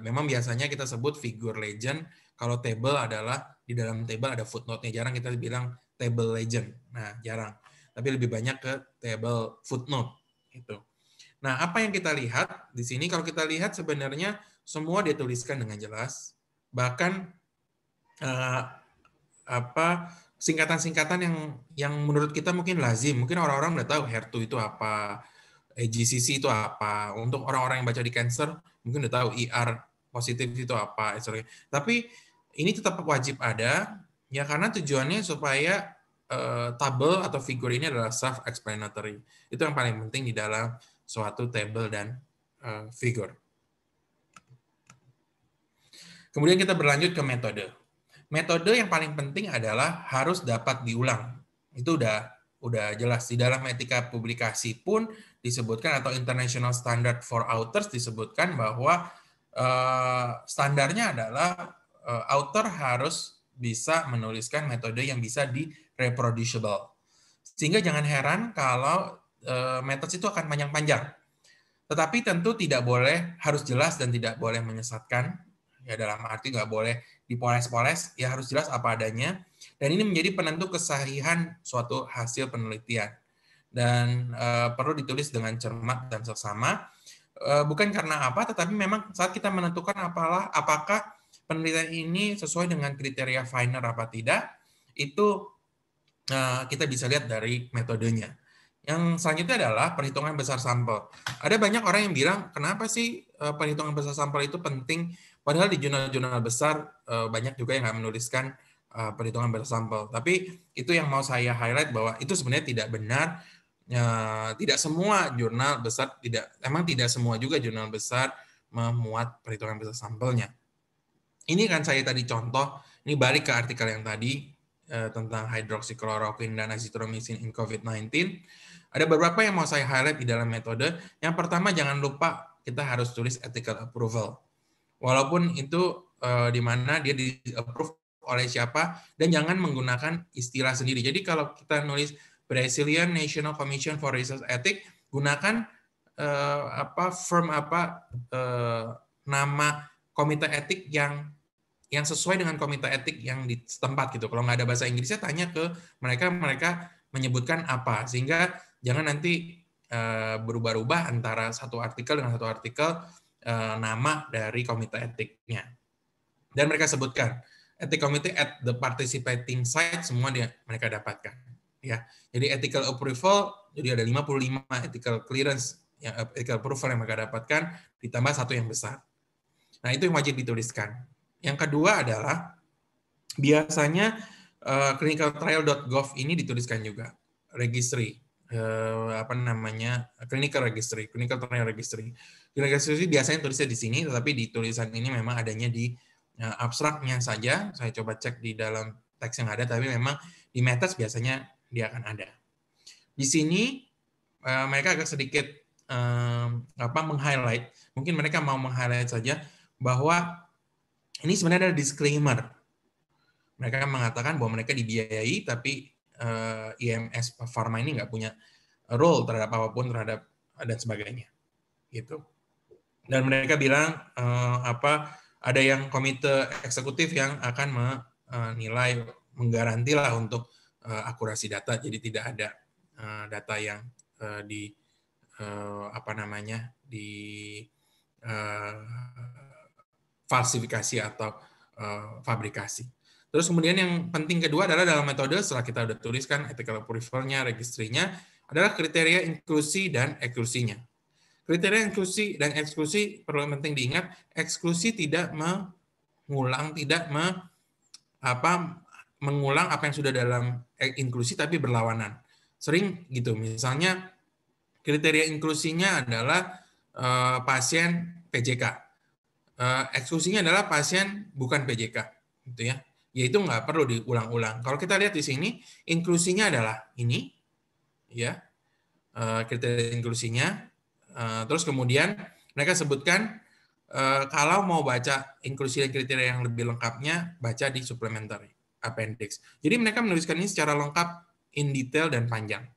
Memang biasanya kita sebut figure legend, kalau table adalah di dalam table ada footnote-nya. Jarang kita bilang table legend. Nah, jarang. Tapi lebih banyak ke table footnote gitu. Nah, apa yang kita lihat di sini, kalau kita lihat sebenarnya semua dituliskan dengan jelas. Bahkan singkatan-singkatan yang menurut kita mungkin lazim. Mungkin orang-orang udah tahu HER2 itu apa, GCC itu apa. Untuk orang-orang yang baca di cancer mungkin udah tahu ER positif itu apa. Tapi ini tetap wajib ada ya, karena tujuannya supaya tabel atau figur ini adalah self-explanatory. Itu yang paling penting di dalam suatu table dan figur. Kemudian kita berlanjut ke metode. Metode yang paling penting adalah harus dapat diulang. Itu udah jelas. Di dalam etika publikasi pun disebutkan, atau International Standard for Authors disebutkan bahwa standarnya adalah author harus bisa menuliskan metode yang bisa di-reproducible. Sehingga jangan heran kalau metode itu akan panjang-panjang. Tetapi tentu tidak boleh, harus jelas dan tidak boleh menyesatkan. Ya, dalam arti nggak boleh dipoles-poles, ya harus jelas apa adanya. Dan ini menjadi penentu kesahihan suatu hasil penelitian. Dan perlu ditulis dengan cermat dan seksama. Bukan karena apa, tetapi memang saat kita menentukan apakah penelitian ini sesuai dengan kriteria Viner apa tidak, itu kita bisa lihat dari metodenya. Yang selanjutnya adalah perhitungan besar sampel. Ada banyak orang yang bilang, kenapa sih perhitungan besar sampel itu penting? Padahal di jurnal-jurnal besar banyak juga yang nggak menuliskan perhitungan besar sampel. Tapi itu yang mau saya highlight, bahwa itu sebenarnya tidak benar. Tidak semua jurnal besar, tidak semua juga jurnal besar memuat perhitungan besar sampelnya. Ini kan saya tadi contoh, ini balik ke artikel yang tadi tentang hydroxychloroquine dan azithromycin in COVID-19. Ada beberapa yang mau saya highlight di dalam metode. Yang pertama, jangan lupa kita harus tulis ethical approval. Walaupun itu di mana dia di-approve oleh siapa, dan jangan menggunakan istilah sendiri. Jadi kalau kita nulis Brazilian National Commission for Research Ethics, gunakan nama komite etik yang sesuai dengan komite etik yang di setempat gitu. Kalau nggak ada bahasa Inggrisnya, tanya ke mereka menyebutkan apa, sehingga jangan nanti berubah-ubah antara satu artikel dengan satu artikel nama dari komite etiknya. Dan mereka sebutkan ethic committee at the participating site, semua mereka dapatkan. Ya, jadi ethical approval, jadi ada 55 ethical clearance, ethical approval yang mereka dapatkan, ditambah satu yang besar. Nah, itu yang wajib dituliskan. Yang kedua adalah biasanya clinicaltrial.gov ini dituliskan juga registry, clinical registry, clinical trial registry. Clinical registry biasanya tulisnya di sini, tetapi di tulisan ini memang adanya di Nah, abstraknya saja saya coba cek di dalam teks yang ada, tapi memang di methods biasanya dia akan ada. Di sini mereka agak sedikit meng-highlight, mungkin mereka mau meng-highlight saja bahwa ini sebenarnya ada disclaimer. Mereka mengatakan bahwa mereka dibiayai, tapi IMS Pharma ini nggak punya role terhadap apapun terhadap dan sebagainya, gitu. Dan mereka bilang ada yang komite eksekutif yang akan menilai, menggaranti lah untuk akurasi data, jadi tidak ada data yang falsifikasi atau fabrikasi. Terus kemudian yang penting kedua adalah dalam metode, setelah kita udah tuliskan ethical approval-nya, registrinya, adalah kriteria inklusi dan eksklusinya. Kriteria inklusi dan eksklusi perlu penting diingat, eksklusi tidak mengulang apa yang sudah dalam inklusi tapi berlawanan. Sering gitu, misalnya kriteria inklusinya adalah pasien PJK, eksklusinya adalah pasien bukan PJK, gitu ya. Yaitu nggak perlu diulang-ulang. Kalau kita lihat di sini, inklusinya adalah ini, ya, kriteria inklusinya. Terus kemudian mereka sebutkan kalau mau baca inklusi dan kriteria yang lebih lengkapnya, baca di supplementary appendix. Jadi mereka menuliskan ini secara lengkap, in detail dan panjang.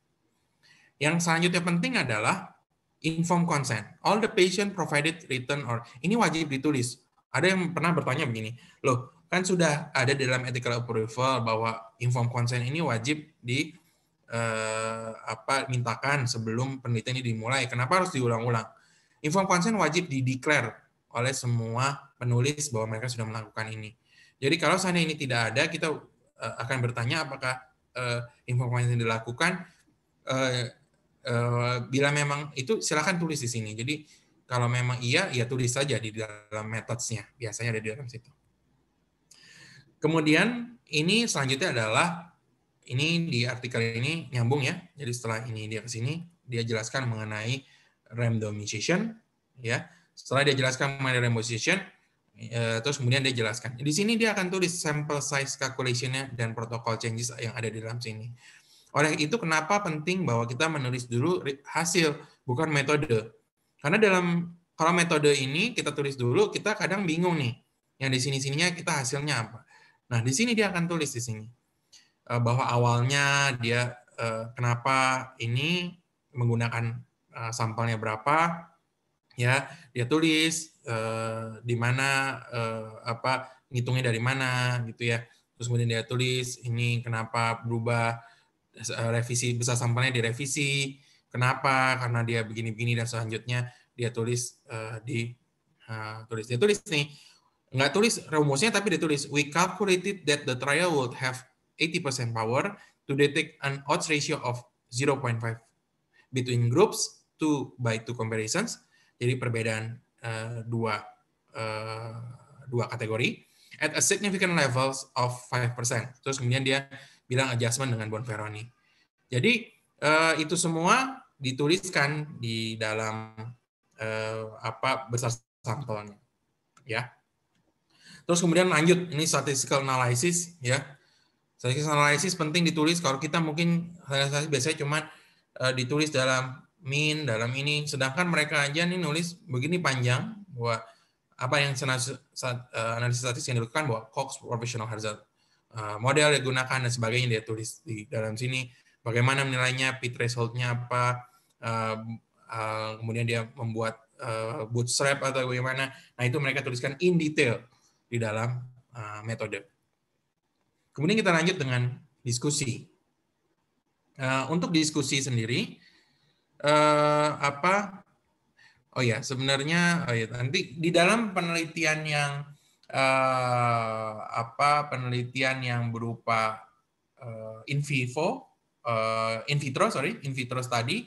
Yang selanjutnya penting adalah informed consent. All the patient provided written or ini wajib ditulis. Ada yang pernah bertanya begini, loh kan sudah ada dalam ethical approval bahwa informed consent ini wajib mintakan sebelum penelitian ini dimulai. Kenapa harus diulang-ulang? Informed consent wajib dideklar oleh semua penulis bahwa mereka sudah melakukan ini. Jadi kalau seandainya ini tidak ada, kita akan bertanya apakah informed consent dilakukan. Bila memang itu silakan tulis di sini. Jadi kalau memang iya, ya tulis saja di dalam methods-nya. Biasanya ada di dalam situ. Kemudian ini selanjutnya adalah ini di artikel ini nyambung ya. Jadi setelah ini dia ke sini, dia jelaskan mengenai randomization ya. Setelah dia jelaskan mengenai randomization, terus kemudian dia jelaskan. Di sini dia akan tulis sample size calculation-nya dan protocol changes yang ada di dalam sini. Oleh itu kenapa penting bahwa kita menulis dulu hasil, bukan metode. Karena kalau metode ini kita tulis dulu, kita kadang bingung nih. Yang di sini-sininya kita hasilnya apa. Nah, di sini dia akan tulis di sini. Bahwa awalnya dia kenapa ini menggunakan sampelnya berapa, ya dia tulis di mana ngitungnya dari mana gitu ya. Terus kemudian dia tulis ini kenapa berubah, revisi besar sampelnya direvisi, kenapa, karena dia begini-begini, dan selanjutnya dia tulis dia tulis nih, nggak tulis rumusnya tapi dia tulis we calculated that the trial would have 80% power to detect an odds ratio of 0.5 between groups 2/2 comparisons, jadi perbedaan dua kategori at a significant levels of 5%. Terus kemudian dia bilang adjustment dengan Bonferroni. Jadi itu semua dituliskan di dalam besar sampelnya, ya. Terus kemudian lanjut ini statistical analysis, ya. Statistical analysis penting ditulis. Kalau kita mungkin biasanya cuma ditulis dalam mean, dalam ini, sedangkan mereka aja nih nulis begini panjang bahwa apa yang analisis statistik yang dilakukan bahwa Cox Professional Hazard model digunakan dan sebagainya, dia tulis di dalam sini. Bagaimana menilainya, p-threshold-nya apa, kemudian dia membuat bootstrap atau bagaimana. Nah, itu mereka tuliskan in detail di dalam metode. Kemudian kita lanjut dengan diskusi. Untuk diskusi sendiri, nanti di dalam penelitian yang penelitian yang berupa in vitro study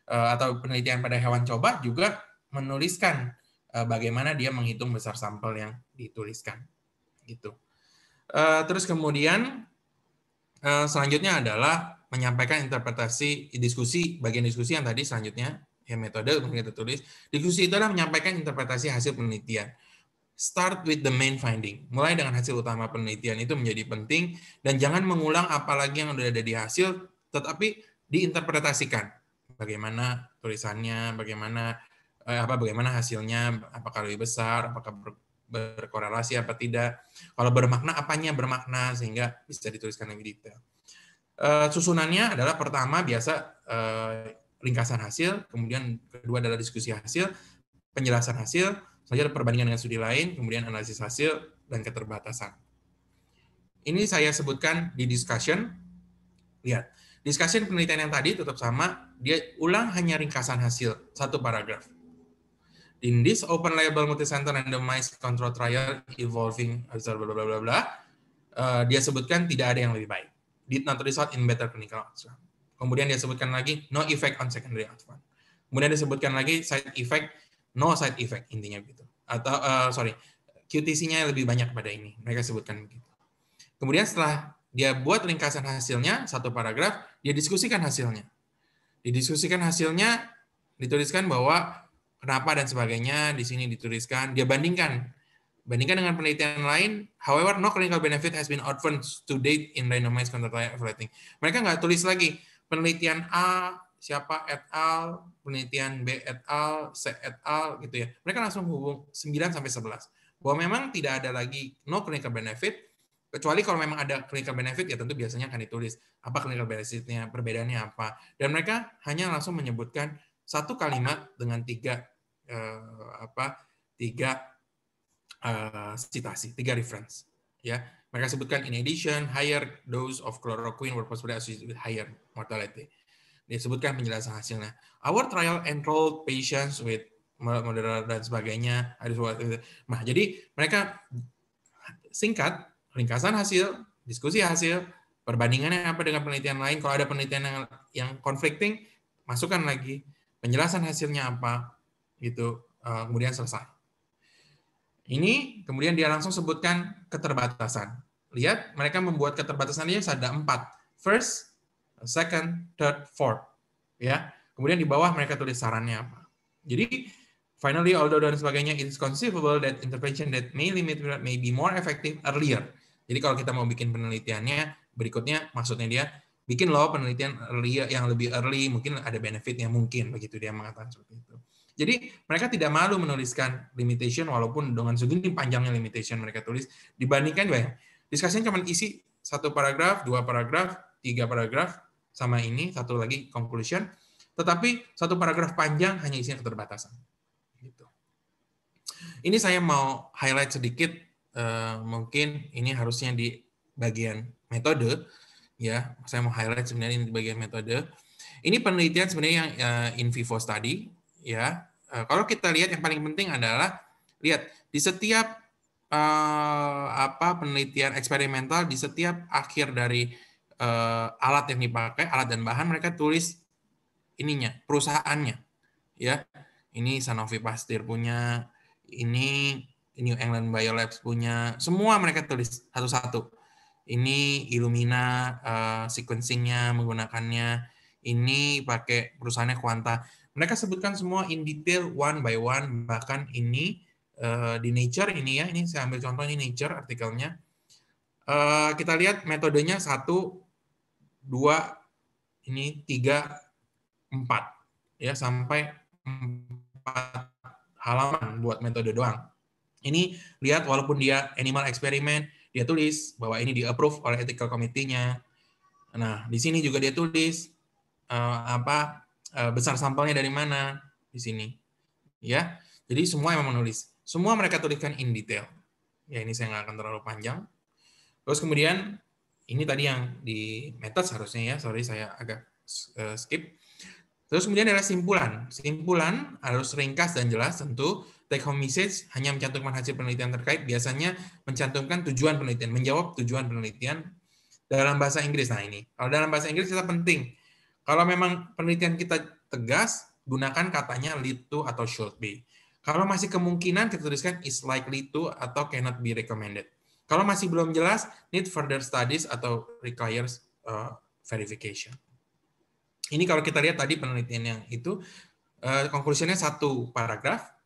atau penelitian pada hewan coba juga menuliskan bagaimana dia menghitung besar sampel yang dituliskan, gitu. Terus kemudian selanjutnya adalah menyampaikan interpretasi diskusi, bagian diskusi yang tadi selanjutnya ya metode untuk kita tulis. Diskusi itu adalah menyampaikan interpretasi hasil penelitian. Start with the main finding. Mulai dengan hasil utama penelitian itu menjadi penting, dan jangan mengulang apalagi yang sudah ada di hasil, tetapi diinterpretasikan. Bagaimana tulisannya, bagaimana hasilnya, apakah lebih besar, apakah berkorelasi apa tidak. Kalau bermakna, apanya bermakna, sehingga bisa dituliskan lebih detail. Susunannya adalah pertama biasa ringkasan hasil, kemudian kedua adalah diskusi hasil, penjelasan hasil, selanjutnya perbandingan dengan studi lain, kemudian analisis hasil, dan keterbatasan. Ini saya sebutkan di discussion. Lihat, discussion penelitian yang tadi tetap sama, dia ulang hanya ringkasan hasil, satu paragraf. In this open label multicenter randomized control trial involving bla bla bla bla, dia sebutkan tidak ada yang lebih baik. Did not result in better clinical outcome. Kemudian dia sebutkan lagi no effect on secondary outcome. Kemudian disebutkan lagi side effect, no side effect, intinya begitu. Atau QTC-nya lebih banyak pada ini. Mereka sebutkan begitu. Kemudian setelah dia buat ringkasan hasilnya, satu paragraf, dia diskusikan hasilnya. Didiskusikan hasilnya, dituliskan bahwa kenapa dan sebagainya, di sini dituliskan, dia bandingkan dengan penelitian lain. However, no clinical benefit has been observed to date in randomized control trial evaluating. Mereka nggak tulis lagi penelitian A siapa et al, penelitian B et al, C et al gitu ya. Mereka langsung hubung 9 sampai 11. Bahwa memang tidak ada lagi no clinical benefit, kecuali kalau memang ada clinical benefit ya tentu biasanya akan ditulis apa clinical benefit-nya, perbedaannya apa. Dan mereka hanya langsung menyebutkan satu kalimat dengan tiga citasi, 3 reference. Ya, mereka sebutkan in addition, higher dose of chloroquine were possibly associated with higher mortality. Disebutkan penjelasan hasilnya. Our trial enrolled patients with moderate dan sebagainya. Nah, jadi mereka singkat, ringkasan hasil, diskusi hasil, perbandingannya apa dengan penelitian lain. Kalau ada penelitian yang conflicting, masukkan lagi penjelasan hasilnya apa, gitu. Kemudian selesai. Ini kemudian dia langsung sebutkan keterbatasan. Lihat, mereka membuat keterbatasannya ada 4. First, second, third, fourth. Ya. Kemudian di bawah mereka tulis sarannya apa. Jadi, finally, although dan sebagainya, it is conceivable that intervention that may limit may be more effective earlier. Jadi kalau kita mau bikin penelitiannya, berikutnya maksudnya dia bikin loh penelitian earlier yang lebih early, mungkin ada benefitnya mungkin, begitu dia mengatakan seperti itu. Jadi mereka tidak malu menuliskan limitation walaupun dengan segini panjangnya limitation mereka tulis dibandingkan diskusinya cuma isi 1 paragraf, 2 paragraf, 3 paragraf sama ini, satu lagi conclusion, tetapi 1 paragraf panjang hanya isinya keterbatasan. Gitu. Ini saya mau highlight sedikit, mungkin ini harusnya di bagian metode, ya. Saya mau highlight sebenarnya ini di bagian metode. Ini penelitian sebenarnya yang in vivo study, ya. Kalau kita lihat yang paling penting adalah lihat di setiap penelitian eksperimental, di setiap akhir dari alat yang dipakai, alat dan bahan, mereka tulis ininya, perusahaannya, ya. Ini Sanofi Pasteur punya, ini New England Biolabs punya, semua mereka tulis satu-satu. Ini Illumina sequencing-nya menggunakannya, ini pakai perusahaannya Quanta. Mereka sebutkan semua in detail one by one, bahkan ini di Nature ini ya, ini saya ambil contoh ini Nature artikelnya. Kita lihat metodenya 1, 2, ini 3, 4 ya, sampai 4 halaman buat metode doang. Ini lihat walaupun dia animal experiment, dia tulis bahwa ini di-approve oleh ethical committee-nya. Nah, di sini juga dia tulis besar sampelnya dari mana di sini. Ya. Jadi semua yang menulis. Semua mereka tuliskan in detail. Ya, ini saya nggak akan terlalu panjang. Terus kemudian ini tadi yang di method harusnya ya, sorry saya agak skip. Terus kemudian ada simpulan. Simpulan harus ringkas dan jelas tentu. Take home message hanya mencantumkan hasil penelitian terkait, biasanya mencantumkan tujuan penelitian, menjawab tujuan penelitian dalam bahasa Inggris. Nah ini, kalau dalam bahasa Inggris kita penting. Kalau memang penelitian kita tegas, gunakan katanya lead to atau should be. Kalau masih kemungkinan, kita tuliskan is likely to atau cannot be recommended. Kalau masih belum jelas, need further studies atau requires verification. Ini kalau kita lihat tadi penelitian yang itu, konklusinya 1 paragraf,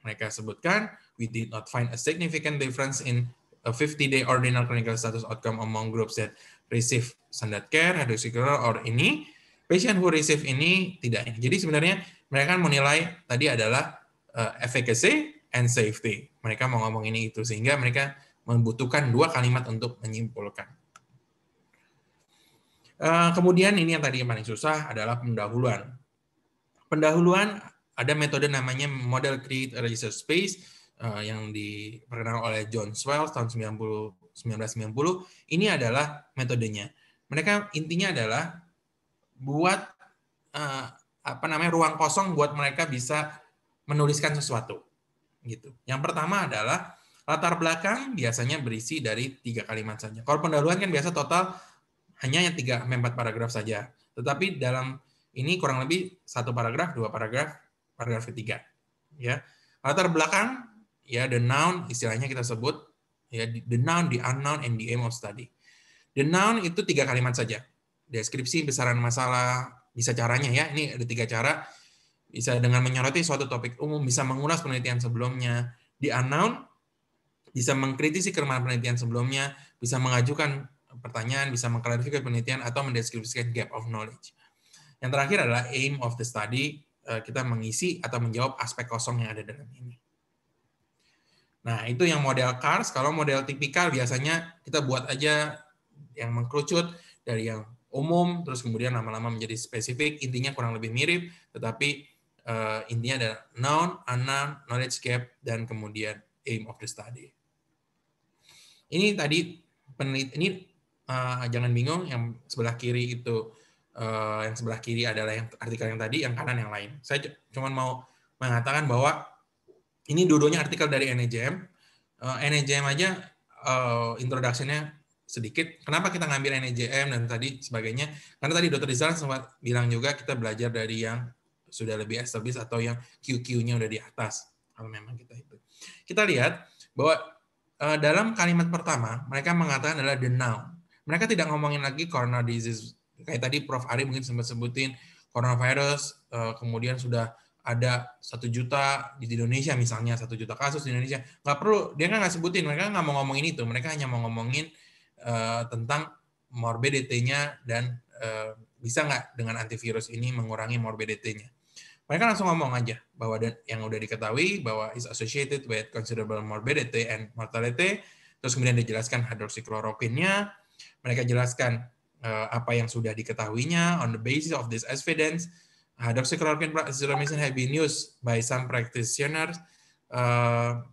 mereka sebutkan we did not find a significant difference in a 50-day ordinal clinical status outcome among groups that receive standard care, hydroxychloroquine, or ini. Patient who receive ini tidak ini. Jadi sebenarnya mereka kan menilai tadi adalah efficacy and safety. Mereka mau ngomong ini itu, sehingga mereka membutuhkan 2 kalimat untuk menyimpulkan. Kemudian ini yang tadi yang paling susah adalah pendahuluan. Pendahuluan ada metode namanya model create a research space yang diperkenalkan oleh John Swales tahun 1990. Ini adalah metodenya. Mereka intinya adalah buat ruang kosong buat mereka bisa menuliskan sesuatu. Gitu. Yang pertama adalah latar belakang biasanya berisi dari 3 kalimat saja. Kalau pendahuluan kan biasa total hanya 3-4 paragraf saja. Tetapi dalam ini kurang lebih 1 paragraf, 2 paragraf, paragraf ketiga. Ya. Latar belakang, ya, the noun istilahnya kita sebut, ya, the noun, the unknown, and the aim of study. The noun itu 3 kalimat saja. Deskripsi besaran masalah, bisa caranya ya. Ini ada 3 cara. Bisa dengan menyoroti suatu topik umum, bisa mengulas penelitian sebelumnya. The unknown bisa mengkritisi kelemahan penelitian sebelumnya, bisa mengajukan pertanyaan, bisa mengklarifikasi penelitian, atau mendeskripsikan gap of knowledge. Yang terakhir adalah aim of the study, kita mengisi atau menjawab aspek kosong yang ada dalam ini. Nah, itu yang model CARS. Kalau model tipikal biasanya kita buat aja yang mengkerucut dari yang umum, terus kemudian lama-lama menjadi spesifik, intinya kurang lebih mirip, tetapi intinya ada noun, unknown, knowledge gap, dan kemudian aim of the study. Ini tadi ini jangan bingung, yang sebelah kiri itu yang sebelah kiri adalah yang artikel yang tadi, yang kanan yang lain. Saya cuma mau mengatakan bahwa ini dua-duanya artikel dari NEJM. NEJM aja introduction-nya sedikit. Kenapa kita ngambil NEJM dan tadi sebagainya? Karena tadi Dr. Rizal sempat bilang juga kita belajar dari yang sudah lebih established atau yang QQ-nya udah di atas. Kalau memang kita itu. Kita lihat bahwa dalam kalimat pertama, mereka mengatakan adalah the noun. Mereka tidak ngomongin lagi corona disease. Kayak tadi Prof. Ari mungkin sempat sebutin coronavirus, kemudian sudah ada 1 juta di Indonesia misalnya, 1 juta kasus di Indonesia. Nggak perlu, dia kan nggak sebutin, mereka nggak mau ngomongin itu. Mereka hanya mau ngomongin tentang morbidity-nya dan bisa nggak dengan antivirus ini mengurangi morbidity-nya. Mereka langsung ngomong aja bahwa yang udah diketahui bahwa is associated with considerable morbidity and mortality. Terus kemudian dijelaskan hydroxychloroquine-nya. Mereka jelaskan apa yang sudah diketahuinya. On the basis of this evidence, hydroxychloroquine azithromycin have been used by some practitioners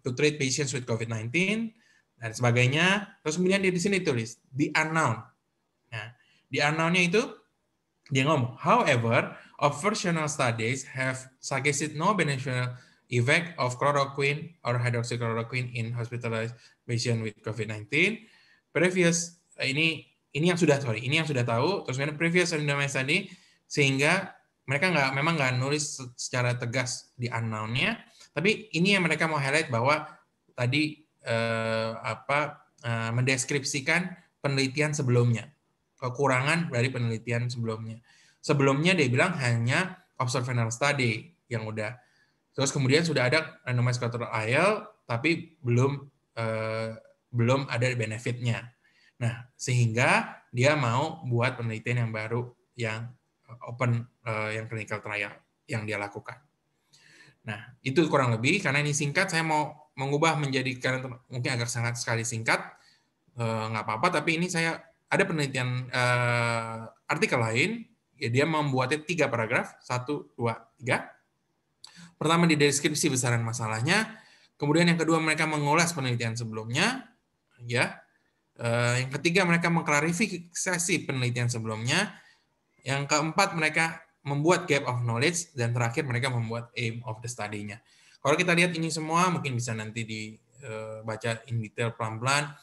to treat patients with COVID-19 dan sebagainya. Terus kemudian di sini tulis the unknown. Nah, the unknown-nya itu dia ngomong, however, observational studies have suggested no beneficial effect of chloroquine or hydroxychloroquine in hospitalized patient with COVID-19. Previous ini yang sudah tahu. Terus kemudian previous study, sehingga mereka memang nggak nulis secara tegas di unknown-nya, tapi ini yang mereka mau highlight bahwa tadi mendeskripsikan penelitian sebelumnya, kekurangan dari penelitian sebelumnya. Sebelumnya dia bilang hanya observational study yang udah. Terus kemudian sudah ada randomized control trial, tapi belum ada benefitnya. Nah, sehingga dia mau buat penelitian yang baru, yang open, yang clinical trial yang dia lakukan. Nah, itu kurang lebih, karena ini singkat, saya mau mengubah menjadi, karena mungkin agak sangat sekali singkat, nggak apa-apa, tapi ini saya ada penelitian artikel lain, ya dia membuatnya 3 paragraf, 1, 2, 3. Pertama di deskripsi besaran masalahnya, kemudian yang kedua mereka mengulas penelitian sebelumnya, ya. Yang ketiga mereka mengklarifikasi penelitian sebelumnya, yang keempat mereka membuat gap of knowledge, dan terakhir mereka membuat aim of the study-nya. Kalau kita lihat ini semua, mungkin bisa nanti dibaca in detail pelan-pelan.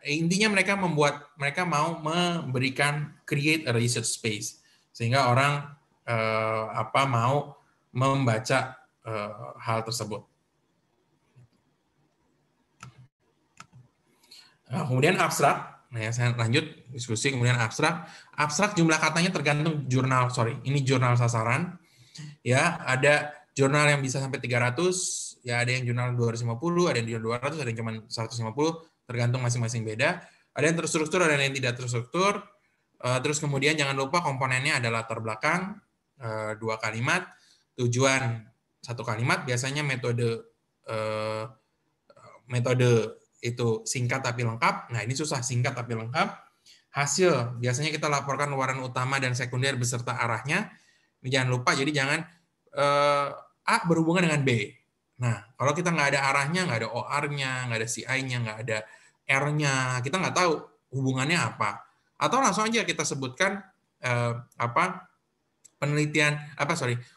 Intinya mereka mau memberikan create a research space, sehingga orang mau membaca hal tersebut. Kemudian abstrak. Nah, saya lanjut diskusi. Kemudian abstrak. Abstrak jumlah katanya tergantung jurnal. Ini jurnal sasaran. Ya, ada jurnal yang bisa sampai 300, ya ada yang jurnal 250, ada yang jurnal 200, ada yang cuma 150, tergantung masing-masing beda. Ada yang terstruktur, ada yang tidak terstruktur. Terus kemudian jangan lupa komponennya adalah latar belakang, 2 kalimat, tujuan 1 kalimat, biasanya metode itu singkat tapi lengkap. Nah, ini susah, singkat tapi lengkap. Hasil, biasanya kita laporkan luaran utama dan sekunder beserta arahnya. Ini jangan lupa, jadi jangan A berhubungan dengan B. Nah, kalau kita nggak ada arahnya, nggak ada OR-nya, nggak ada CI-nya, nggak ada R-nya, kita nggak tahu hubungannya apa. Atau langsung aja kita sebutkan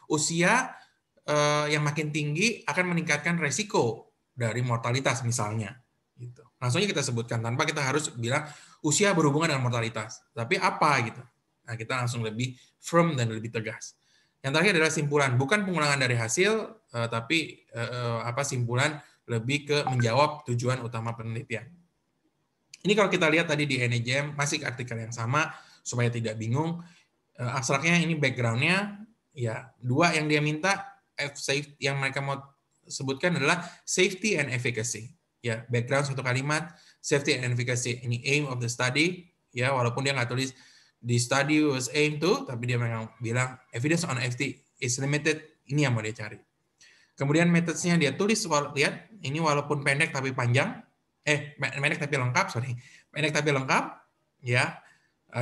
usia yang makin tinggi akan meningkatkan resiko dari mortalitas misalnya. Gitu. Langsung aja kita sebutkan tanpa kita harus bilang usia berhubungan dengan mortalitas. Tapi apa gitu? Nah, kita langsung lebih firm dan lebih tegas. Yang terakhir adalah simpulan, bukan pengulangan dari hasil, tapi simpulan lebih ke menjawab tujuan utama penelitian. Ini kalau kita lihat tadi di NEJM, masih artikel yang sama, supaya tidak bingung. Abstraknya ini background-nya, ya 2 yang dia minta, yang mereka mau sebutkan adalah safety and efficacy. Ya, background 1 kalimat, safety and efficacy. Ini aim of the study, ya walaupun dia nggak tulis the study was aimed to, tapi dia memang bilang evidence on FT is limited, ini yang mau dia cari. Kemudian methods-nya dia tulis, lihat, ini walaupun pendek tapi panjang, pendek tapi lengkap, pendek tapi lengkap, ya,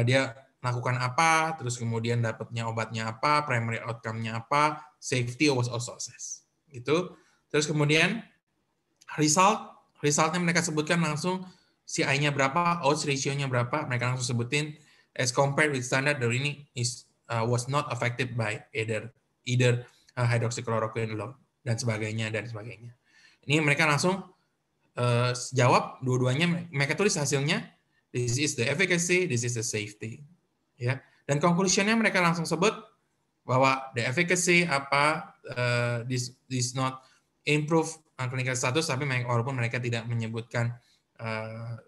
dia lakukan apa, terus kemudian dapatnya obatnya apa, primary outcome-nya apa, safety was also assessed. Gitu. Terus kemudian resultnya mereka sebutkan langsung, CI-nya berapa, odds ratio-nya berapa, mereka langsung sebutin, as compared with standard, ini was not affected by either hydroxychloroquine alone, dan sebagainya. Ini mereka langsung jawab dua-duanya, mereka tulis hasilnya, this is the efficacy, this is the safety. Ya, dan conclusion-nya mereka langsung sebut bahwa the efficacy this not improve clinical status, tapi walaupun mereka tidak menyebutkan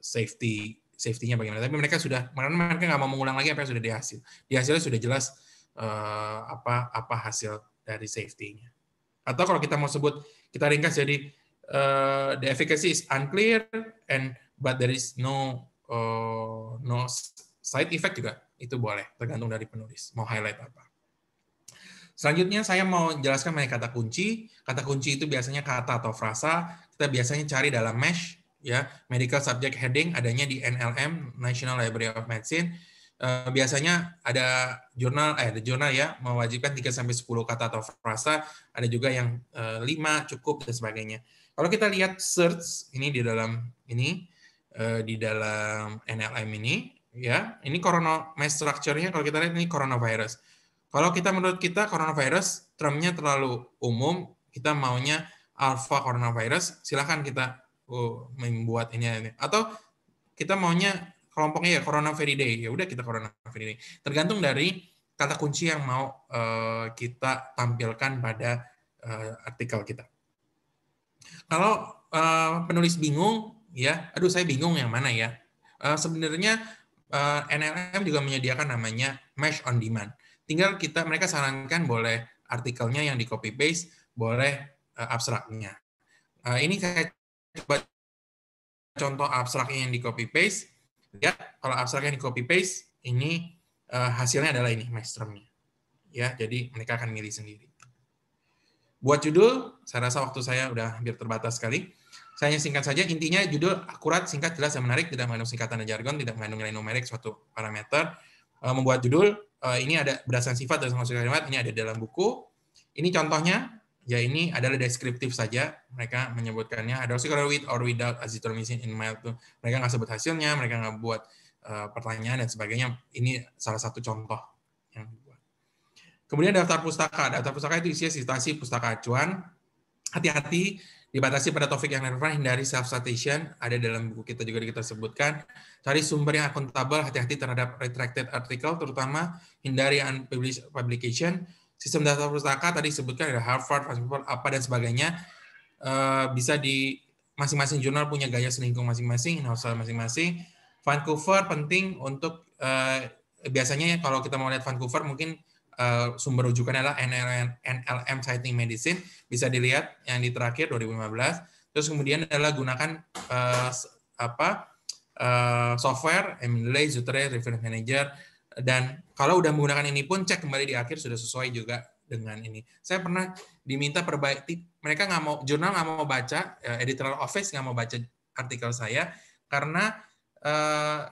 safety-nya bagaimana, tapi karena mereka nggak mau mengulang lagi apa yang sudah di hasilnya sudah jelas apa hasil dari safety-nya. Atau kalau kita mau sebut, kita ringkas jadi the efficacy is unclear but there is no side effect juga, itu boleh, tergantung dari penulis mau highlight apa. Selanjutnya saya mau jelaskan mengenai kata kunci. Kata kunci itu biasanya kata atau frasa. Kita biasanya cari dalam MESH, ya, medical subject heading, adanya di NLM, National Library of Medicine. Biasanya ada jurnal ya, mewajibkan 3-10 kata atau frasa. Ada juga yang 5 cukup dan sebagainya. Kalau kita lihat search ini di dalam NLM ini, ya, ini mass structure-nya kalau kita lihat ini coronavirus. Kalau menurut kita coronavirus termnya terlalu umum, kita maunya alpha coronavirus, silakan kita membuat ini. Atau kita maunya kelompoknya ya coronaviridae, ya udah kita coronaviridae. Tergantung dari kata kunci yang mau kita tampilkan pada artikel kita. Kalau penulis bingung, ya, aduh saya bingung yang mana ya. Sebenarnya NLM juga menyediakan namanya Mesh on Demand. Tinggal mereka sarankan boleh artikelnya yang di copy paste, boleh abstraknya. Ini saya coba contoh abstraknya yang di copy paste. Lihat, kalau abstraknya di copy paste, ini hasilnya adalah ini masternya. Ya, jadi mereka akan milih sendiri. Buat judul, saya rasa waktu saya udah hampir terbatas sekali. Saya singkat saja, intinya judul akurat, singkat, jelas, dan menarik, tidak mengandung singkatan dan jargon, tidak mengandung nilai numerik suatu parameter. Membuat judul, ini ada berdasarkan sifat dan maksud kalimat, ini ada dalam buku. Ini contohnya, ya ini adalah deskriptif saja. Mereka menyebutkannya hydroxychloroquine with or without azithromycin in mild. Mereka nggak sebut hasilnya, mereka nggak buat pertanyaan dan sebagainya. Ini salah satu contoh yang dibuat. Kemudian daftar pustaka. Daftar pustaka itu isinya citasi pustaka acuan. Hati-hati, dibatasi pada topik yang relevan, hindari self-citation, ada dalam buku kita juga kita sebutkan. Cari sumber yang akuntabel, hati-hati terhadap retracted article, terutama hindari unpublished publication. Sistem daftar pustaka tadi disebutkan ada Harvard, apa dan sebagainya. Bisa di masing-masing jurnal punya gaya selingkuh masing-masing, in-house masing-masing. Vancouver penting untuk biasanya kalau kita mau lihat Vancouver mungkin sumber rujukannya adalah NLM Citing Medicine, bisa dilihat yang di terakhir 2015. Terus kemudian adalah gunakan software, Mendeley, Zutre, Reference Manager, dan kalau udah menggunakan ini pun cek kembali di akhir sudah sesuai juga dengan ini. Saya pernah diminta perbaiki, mereka nggak mau, jurnal nggak mau baca, editorial office nggak mau baca artikel saya karena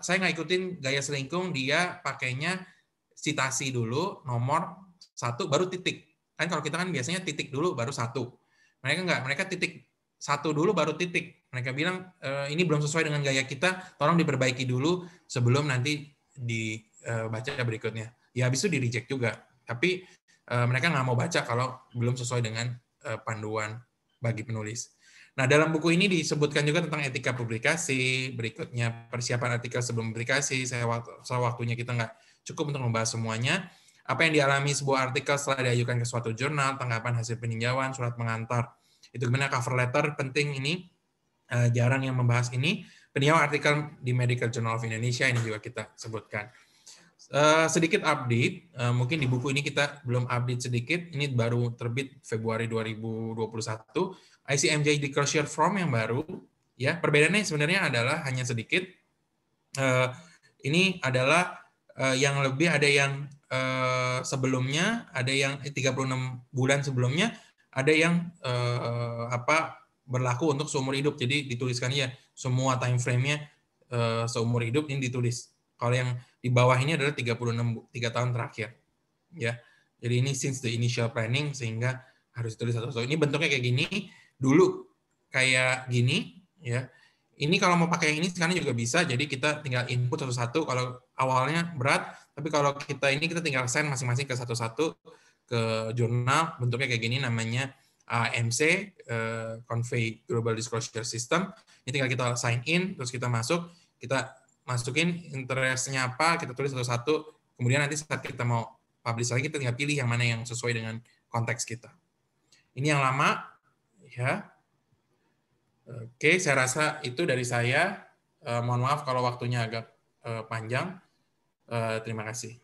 saya nggak ikutin gaya selingkung, dia pakainya citasi dulu, nomor 1, baru titik. Kan kalau kita kan biasanya titik dulu, baru 1. Mereka nggak, mereka titik 1 dulu, baru titik. Mereka bilang, ini belum sesuai dengan gaya kita, tolong diperbaiki dulu sebelum nanti dibaca berikutnya. Ya, habis itu di-reject juga. Tapi mereka nggak mau baca kalau belum sesuai dengan panduan bagi penulis. Nah, dalam buku ini disebutkan juga tentang etika publikasi, berikutnya persiapan artikel sebelum publikasi, waktunya kita nggak cukup untuk membahas semuanya. Apa yang dialami sebuah artikel setelah diajukan ke suatu jurnal, tanggapan hasil peninjauan, surat pengantar. Itu gimana cover letter, penting ini, jarang yang membahas ini. Peninjauan artikel di Medical Journal of Indonesia, ini juga kita sebutkan. Sedikit update, mungkin di buku ini kita belum update sedikit, ini baru terbit Februari 2021, ICMJ Disclosure Form yang baru, ya perbedaannya sebenarnya adalah hanya sedikit. Ini adalah yang lebih, ada yang sebelumnya, ada yang 36 bulan sebelumnya, ada yang berlaku untuk seumur hidup. Jadi dituliskan ya semua time frame-nya seumur hidup ini ditulis. Kalau yang di bawah ini adalah 3 tahun terakhir. Ya. Jadi ini since the initial planning, sehingga harus ditulis satu-satu. Ini bentuknya kayak gini, dulu kayak gini, ya. Ini kalau mau pakai yang ini sekarang juga bisa, jadi kita tinggal input satu-satu. Kalau awalnya berat, tapi kalau kita ini kita tinggal send masing-masing ke satu-satu ke jurnal, bentuknya kayak gini, namanya AMC, Convey Global Disclosure System. Ini tinggal kita sign in, terus kita masuk, kita masukin interest-nya apa, kita tulis satu-satu, kemudian nanti saat kita mau publish lagi, kita tinggal pilih yang mana yang sesuai dengan konteks kita. Ini yang lama, ya. Oke, saya rasa itu dari saya. Mohon maaf kalau waktunya agak panjang. Terima kasih.